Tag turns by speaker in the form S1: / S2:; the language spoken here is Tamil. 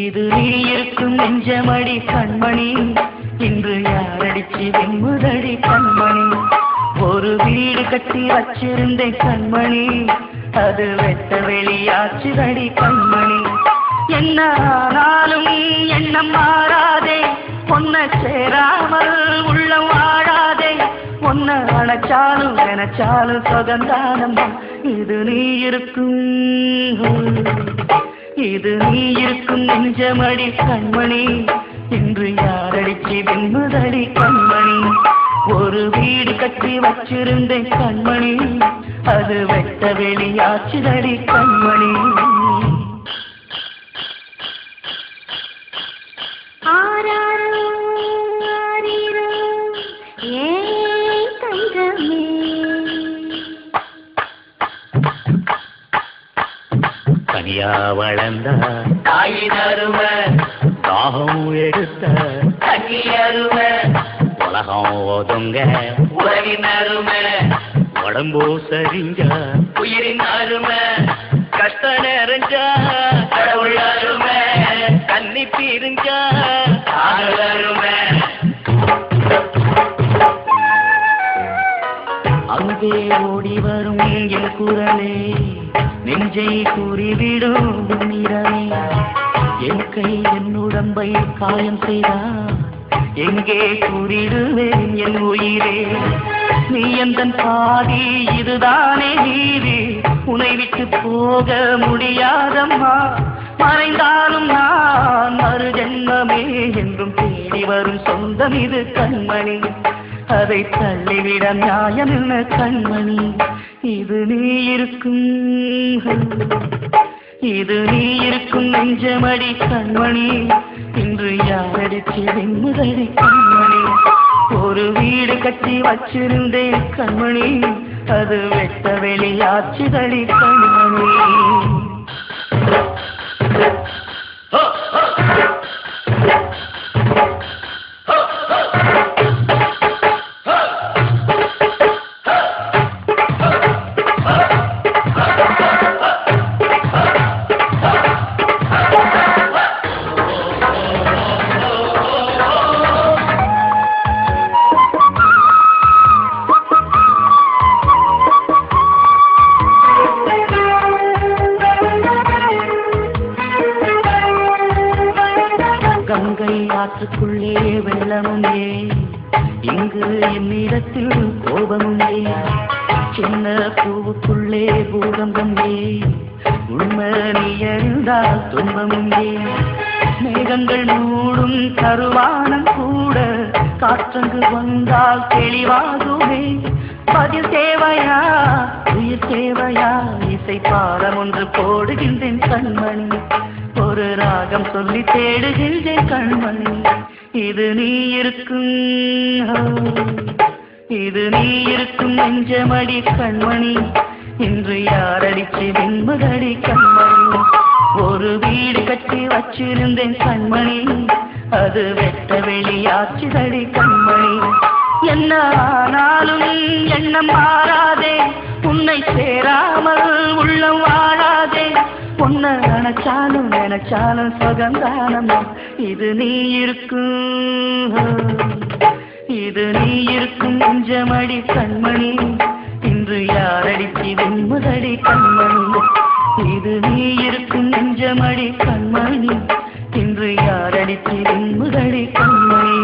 S1: இது நீ இருக்கும் நெஞ்சமடி கண்மணி, இன்று யாரடிச்சு வெண்முதடி கண்மணி. ஒரு வீடு கட்டி வச்சிருந்தேன் கண்மணி, அது வெட்ட வெளியாச்சுதடி கண்மணி. என்ன ஆனாலும் எண்ணம் மாறாதே, பொன்ன சேராமல் உள்ளம் வாழாதே. பொன்ன அணைச்சாலும் நினைச்சாலும் சுகந்தானம்மா. இது நீ இருக்கும் நெஞ்சமடி கண்மணி, இன்று யாரடிச்சு வெண்முதடி கண்மணி. ஒரு வீடு கட்டி வச்சிருந்தேன் கண்மணி, அது வெட்ட வெளியாச்சுதடி கண்மணி.
S2: தனியா வளர்ந்த தாயின் அருமை, தாகம் எடுத்த தண்ணி அருமை, உலகம் ஒதுங்க உறவின் அருமை, உடம்போ சரிஞ்ச உயிரின் அருமை, கஷ்ட நிறைஞ்ச கடவுள் அருமை, கண்ணி பிரிஞ்ச காதல் அருமை.
S1: அங்கே ஓடி வரும் என் குரலே, நெஞ்சை கூறிவிடும் நிறமே. என் கை என் உடம்பை காயம் செய்தா, எங்கே கூறிடுவேன் என் உயிரே. நீ எந்தன் பாதி, இதுதானே நீதி, உன்னை விட்டு போக முடியாதம்மா. மறைந்தாலும் நான் மறு ஜென்மமே என்றும் தேடி வரும் சொந்தம் இது கண்மணி. அதை தள்ளிவிட நியாயம் என்ன கண்மணி. இது நீ இருக்கும் நெஞ்சமடி கண்மணி, இன்று யாரடிச்சு வெண்முதடி கண்மணி. ஒரு வீடு கட்டி வச்சிருந்தேன் கண்மணி, அது வெட்ட வெளியாச்சுதடி கண்மணி. கங்கை ஆற்றுக்குள்ளே வெள்ளமும் ஏன், இங்கு என்னிடத்தில் கோபமும் ஏன். சின்ன பூவுக்குள்ளே பூகம்பம் ஏன், உண்மை நீ அறிந்தால் துன்பமும் ஏன். மேகங்கள் மூடும் கருவானம் கூட காற்றங்கு வந்தால் தெளிவாகுமே. பதில் தேவையா உயிர் தேவையா, இசை பாடம் ஒன்று போடுகின்றேன் கண்மணி. ஒரு ராகம் சொல்லி தேடுகின்றேன் கண்மணி. இது நீ இருக்கும் நெஞ்சமடி கண்மணி, இன்று யாரடிச்சு வெண்முதடி கண்மணி. ஒரு வீடு கட்டி வச்சிருந்தேன் கண்மணி, அது வெட்ட வெளியாச்சுதடி கண்மணி. என்ன ஆனாலும் எண்ணம் மாறாதே, உன்னை சேராமல் உள்ளம் வாழாதே. பொன்ன நினைச்சாலும் நினைச்சாலும் சுகந்தானம்மா. இது நீ இருக்கும் நெஞ்சமடி கண்மணி, இன்று யாரடிச்சு வெண்முதடி கண்மணி. இது நீ இருக்கும் நெஞ்சமடி கண்மணி, இன்று யாரடிச்சு வெண்முதடி கண்மணி.